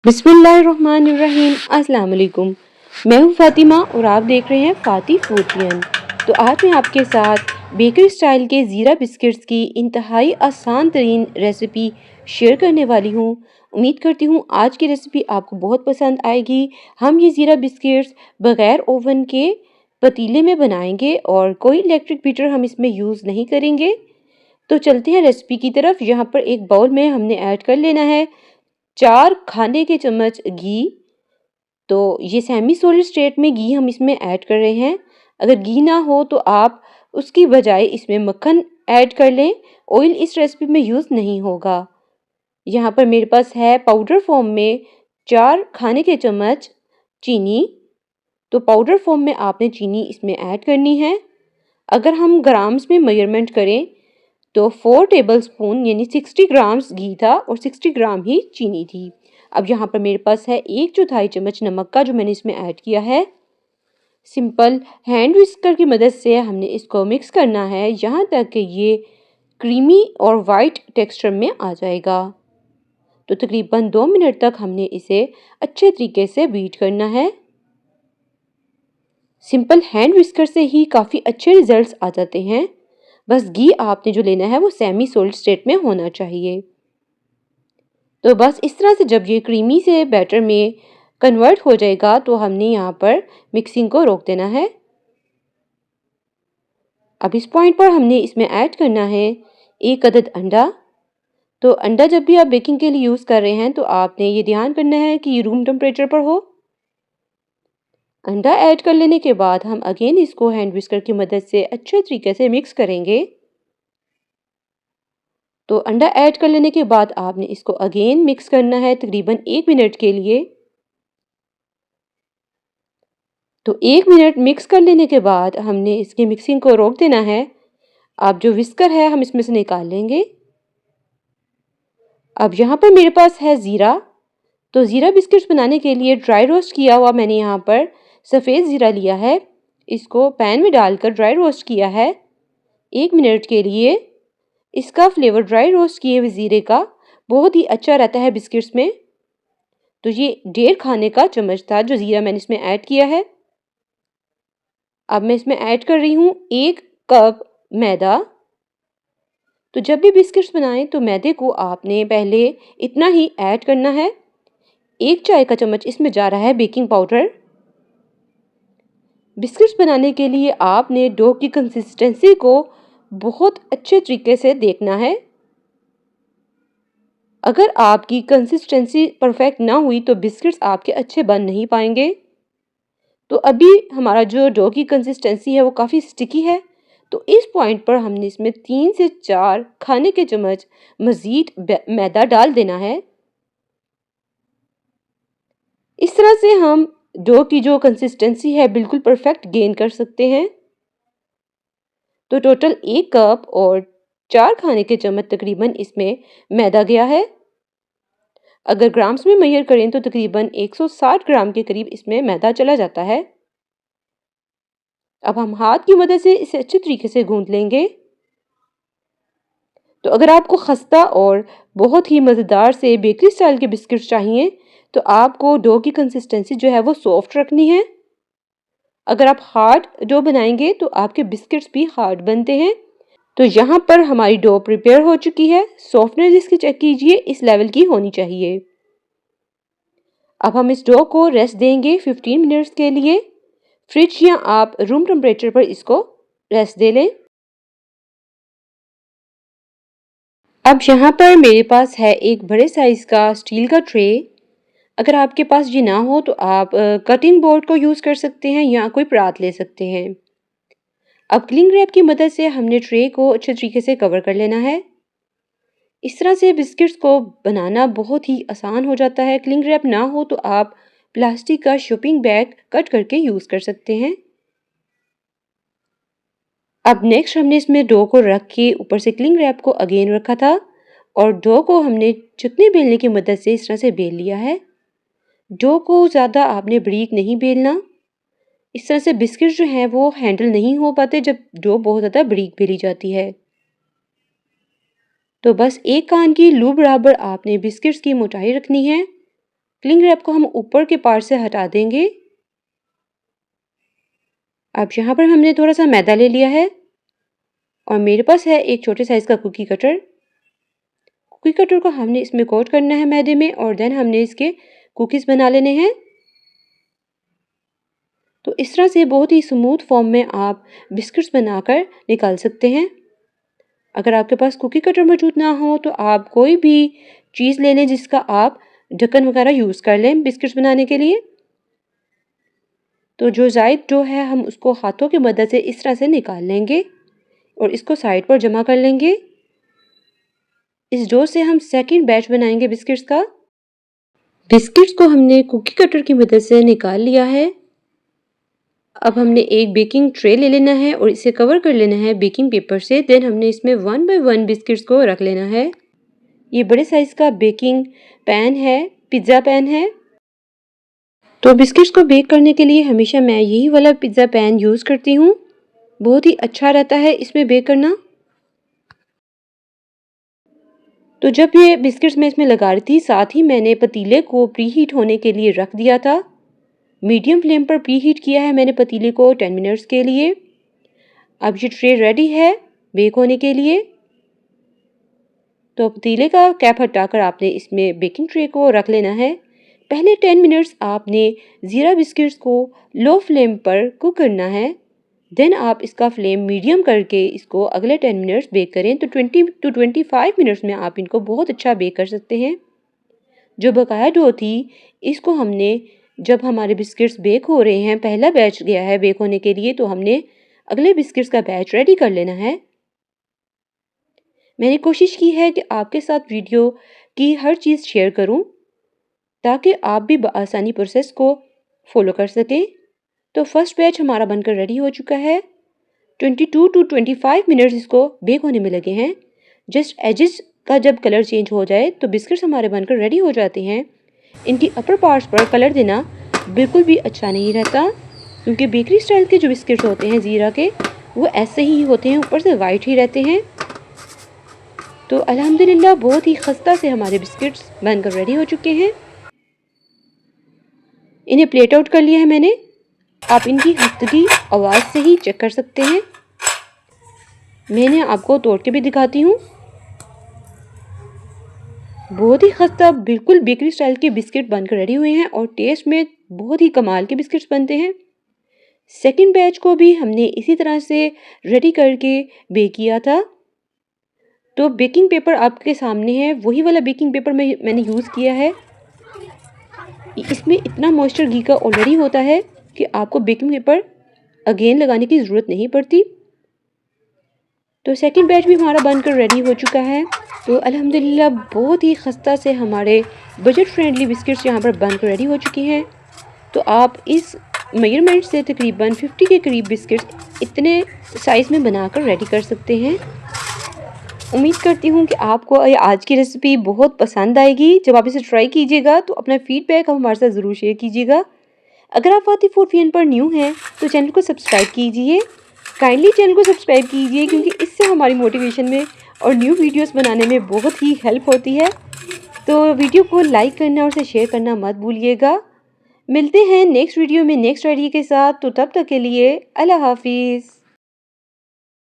बिस्मिल्लाहिर्रहमानिर्रहीम। अस्सलाम वालेकुम। मैं हूँ फ़ातिमा और आप देख रहे हैं फ़ाती फूडियन। तो आज मैं आपके साथ बेकरी स्टाइल के ज़ीरा बिस्किट्स की इंतहाई आसान तरीन रेसिपी शेयर करने वाली हूँ। उम्मीद करती हूँ आज की रेसिपी आपको बहुत पसंद आएगी। हम ये ज़ीरा बिस्किट्स बग़ैर ओवन के पतीले में बनाएंगे और कोई इलेक्ट्रिक बीटर हम इसमें यूज़ नहीं करेंगे। तो चलते हैं रेसिपी की तरफ। यहाँ पर एक बाउल में हमने ऐड कर लेना है 4 खाने के चम्मच घी। तो ये सेमी सॉलिड स्टेट में घी हम इसमें ऐड कर रहे हैं। अगर घी ना हो तो आप उसकी बजाय इसमें मक्खन ऐड कर लें। ऑयल इस रेसिपी में यूज़ नहीं होगा। यहाँ पर मेरे पास है पाउडर फॉर्म में 4 खाने के चम्मच चीनी। तो पाउडर फॉर्म में आपने चीनी इसमें ऐड करनी है। अगर हम ग्राम्स में मेजरमेंट करें तो 4 टेबलस्पून यानी 60 ग्राम्स घी था और 60 ग्राम ही चीनी थी। अब यहाँ पर मेरे पास है 1/4 चम्मच नमक का जो मैंने इसमें ऐड किया है। सिंपल हैंड विस्कर की मदद से हमने इसको मिक्स करना है यहाँ तक कि ये क्रीमी और वाइट टेक्सचर में आ जाएगा। तो तकरीबन 2 मिनट तक हमने इसे अच्छे तरीके से बीट करना है। सिंपल हैंड विस्कर से ही काफ़ी अच्छे रिजल्ट्स आ जाते हैं। बस घी आपने जो लेना है वो सेमी सॉलिड स्टेट में होना चाहिए। तो बस इस तरह से जब ये क्रीमी से बैटर में कन्वर्ट हो जाएगा तो हमने यहाँ पर मिक्सिंग को रोक देना है। अब इस पॉइंट पर हमने इसमें ऐड करना है 1 अदद अंडा। तो अंडा जब भी आप बेकिंग के लिए यूज़ कर रहे हैं तो आपने ये ध्यान करना है कि ये रूम टेम्परेचर पर हो। अंडा ऐड कर लेने के बाद हम अगेन इसको हैंड विस्कर की मदद से अच्छे तरीके से मिक्स करेंगे। तो अंडा ऐड कर लेने के बाद आपने इसको अगेन मिक्स करना है तकरीबन 1 मिनट के लिए। तो 1 मिनट मिक्स कर लेने के बाद हमने इसकी मिक्सिंग को रोक देना है। अब जो विस्कर है हम इसमें से निकाल लेंगे। अब यहाँ पर मेरे पास है ज़ीरा। तो ज़ीरा बिस्किट्स बनाने के लिए ड्राई रोस्ट किया हुआ मैंने यहाँ पर सफ़ेद ज़ीरा लिया है। इसको पैन में डालकर ड्राई रोस्ट किया है 1 मिनट के लिए। इसका फ्लेवर ड्राई रोस्ट किए हुए ज़ीरे का बहुत ही अच्छा रहता है बिस्किट्स में। तो ये 1.5 खाने का चम्मच था जो ज़ीरा मैंने इसमें ऐड किया है। अब मैं इसमें ऐड कर रही हूँ 1 कप मैदा। तो जब भी बिस्किट्स बनाएं तो मैदे को आपने पहले इतना ही ऐड करना है। 1 चाय का चम्मच इसमें जा रहा है बेकिंग पाउडर। बिस्किट्स बनाने के लिए आपने डो की कंसिस्टेंसी को बहुत अच्छे तरीके से देखना है। अगर आपकी कंसिस्टेंसी परफेक्ट ना हुई तो बिस्किट्स आपके अच्छे बन नहीं पाएंगे। तो अभी हमारा जो डो की कंसिस्टेंसी है वो काफ़ी स्टिकी है। तो इस पॉइंट पर हमने इसमें 3 से 4 खाने के चम्मच मज़ीद मैदा डाल देना है। इस तरह से हम डो की जो कंसिस्टेंसी है बिल्कुल परफेक्ट गेन कर सकते हैं। तो टोटल 1 कप और 4 खाने के चम्मच तकरीबन इसमें मैदा गया है। अगर ग्राम्स में मेजर करें तो तकरीबन 160 ग्राम के करीब इसमें मैदा चला जाता है। अब हम हाथ की मदद से इसे अच्छे तरीके से गूंथ लेंगे। तो अगर आपको खस्ता और बहुत ही मज़ेदार से बेकरी स्टाइल के बिस्किट्स चाहिए तो आपको डो की कंसिस्टेंसी जो है वो सॉफ्ट रखनी है। अगर आप हार्ड डो बनाएंगे तो आपके बिस्किट्स भी हार्ड बनते हैं। तो यहाँ पर हमारी डो प्रिपेयर हो चुकी है। सॉफ्टनेस इसकी चेक कीजिए, इस लेवल की होनी चाहिए। अब हम इस डो को रेस्ट देंगे 15 मिनट्स के लिए। फ्रिज या आप रूम टेम्परेचर पर इसको रेस्ट दे लें। अब यहाँ पर मेरे पास है एक बड़े साइज़ का स्टील का ट्रे। अगर आपके पास ये ना हो तो आप कटिंग बोर्ड को यूज़ कर सकते हैं या कोई परात ले सकते हैं। अब क्लिंग रैप की मदद से हमने ट्रे को अच्छे तरीके से कवर कर लेना है। इस तरह से बिस्किट्स को बनाना बहुत ही आसान हो जाता है। क्लिंग रैप ना हो तो आप प्लास्टिक का शॉपिंग बैग कट करके यूज़ कर सकते हैं। अब नेक्स्ट हमने इसमें डो को रख के ऊपर से क्लिंग रैप को अगेन रखा था और डो को हमने चटनी बेलने की मदद से इस तरह से बेल लिया है। डो को ज़्यादा आपने बारीक नहीं बेलना। इस तरह से बिस्किट जो हैं वो हैंडल नहीं हो पाते जब डो बहुत ज़्यादा बारीक बेली जाती है। तो बस एक कान की लू बराबर आपने बिस्किट्स की मोटाई रखनी है। क्लिंग रैप को हम ऊपर के पार्ट से हटा देंगे। अब यहाँ पर हमने थोड़ा सा मैदा ले लिया है और मेरे पास है एक छोटे साइज का कुकी कटर। कुकी कटर को हमने इसमें कोट करना है मैदे में और देन हमने इसके कुकीज़ बना लेने हैं। तो इस तरह से बहुत ही स्मूथ फॉर्म में आप बिस्किट्स बनाकर निकाल सकते हैं। अगर आपके पास कुकी कटर मौजूद ना हो तो आप कोई भी चीज़ ले लें जिसका आप ढक्कन वगैरह यूज़ कर लें बिस्किट्स बनाने के लिए। तो जो ज़ायद डो है हम उसको हाथों की मदद से इस तरह से निकाल लेंगे और इसको साइड पर जमा कर लेंगे। इस डो से हम सेकंड बैच बनाएंगे बिस्किट्स का। बिस्किट्स को हमने कुकी कटर की मदद से निकाल लिया है। अब हमने एक बेकिंग ट्रे ले लेना है और इसे कवर कर लेना है बेकिंग पेपर से। देन हमने इसमें 1 बाय 1 बिस्किट्स को रख लेना है। ये बड़े साइज का बेकिंग पैन है, पिज़्ज़ा पैन है। तो बिस्किट्स को बेक करने के लिए हमेशा मैं यही वाला पिज़्ज़ा पैन यूज़ करती हूँ। बहुत ही अच्छा रहता है इसमें बेक करना। तो जब ये बिस्किट्स मैं इसमें लगा रही थी साथ ही मैंने पतीले को प्रीहीट होने के लिए रख दिया था। मीडियम फ्लेम पर प्रीहीट किया है मैंने पतीले को 10 मिनट्स के लिए। अब ये ट्रे रेडी है बेक होने के लिए। तो पतीले का कैप हटाकर आपने इसमें बेकिंग ट्रे को रख लेना है। पहले 10 मिनट्स आपने ज़ीरा बिस्किट्स को लो फ्लेम पर कुक करना है। देन आप इसका फ्लेम मीडियम करके इसको अगले 10 मिनट्स बेक करें। तो 20 to 25 मिनट्स में आप इनको बहुत अच्छा बेक कर सकते हैं। जो बकाया डो थी इसको हमने जब हमारे बिस्किट्स बेक हो रहे हैं, पहला बैच गया है बेक होने के लिए, तो हमने अगले बिस्किट्स का बैच रेडी कर लेना है। मैंने कोशिश की है कि आपके साथ वीडियो की हर चीज़ शेयर करूं ताकि आप भी बआसानी प्रोसेस को फॉलो कर सकें। तो फर्स्ट बैच हमारा बनकर रेडी हो चुका है। 22 to 25 मिनट्स इसको बेक होने में लगे हैं। जस्ट एजेस का जब कलर चेंज हो जाए तो बिस्किट्स हमारे बनकर रेडी हो जाते हैं। इनकी अपर पार्ट्स पर कलर देना बिल्कुल भी अच्छा नहीं रहता क्योंकि बेकरी स्टाइल के जो बिस्किट्स होते हैं ज़ीरा के वो ऐसे ही होते हैं, ऊपर से वाइट ही रहते हैं। तो अल्हम्दुलिल्लाह बहुत ही खस्ता से हमारे बिस्किट्स बनकर रेडी हो चुके हैं। इन्हें प्लेट आउट कर लिया है मैंने। आप इनकी हल्की आवाज़ से ही चेक कर सकते हैं। मैंने आपको तोड़ के भी दिखाती हूँ। बहुत ही खस्ता बिल्कुल बेकरी स्टाइल के बिस्किट बनकर रेडी हुए हैं और टेस्ट में बहुत ही कमाल के बिस्किट्स बनते हैं। सेकंड बैच को भी हमने इसी तरह से रेडी करके बेक किया था। तो बेकिंग पेपर आपके सामने है, वही वाला बेकिंग पेपर मैंने यूज़ किया है। इसमें इतना मॉइस्चर घी का ऑलरेडी होता है कि आपको बेकिंग पेपर अगेन लगाने की ज़रूरत नहीं पड़ती। तो सेकंड बैच भी हमारा बनकर रेडी हो चुका है। तो अल्हम्दुलिल्लाह बहुत ही खस्ता से हमारे बजट फ्रेंडली बिस्किट्स यहाँ पर बनकर रेडी हो चुकी हैं। तो आप इस मेजरमेंट से तकरीबन 50 के करीब बिस्किट्स इतने साइज़ में बनाकर रेडी कर सकते हैं। उम्मीद करती हूँ कि आपको आज की रेसिपी बहुत पसंद आएगी। जब आप इसे ट्राई कीजिएगा तो अपना फीडबैक हमारे साथ ज़रूर शेयर कीजिएगा। अगर आप फाती फूड फैन पर न्यू हैं तो चैनल को सब्सक्राइब कीजिए। काइंडली चैनल को सब्सक्राइब कीजिए क्योंकि इससे हमारी मोटिवेशन में और न्यू वीडियोस बनाने में बहुत ही हेल्प होती है। तो वीडियो को लाइक करना और उसे शेयर करना मत भूलिएगा। मिलते हैं नेक्स्ट वीडियो में नेक्स्ट आइडिया के साथ। तो तब तक के लिए अल्लाह हाफिज़।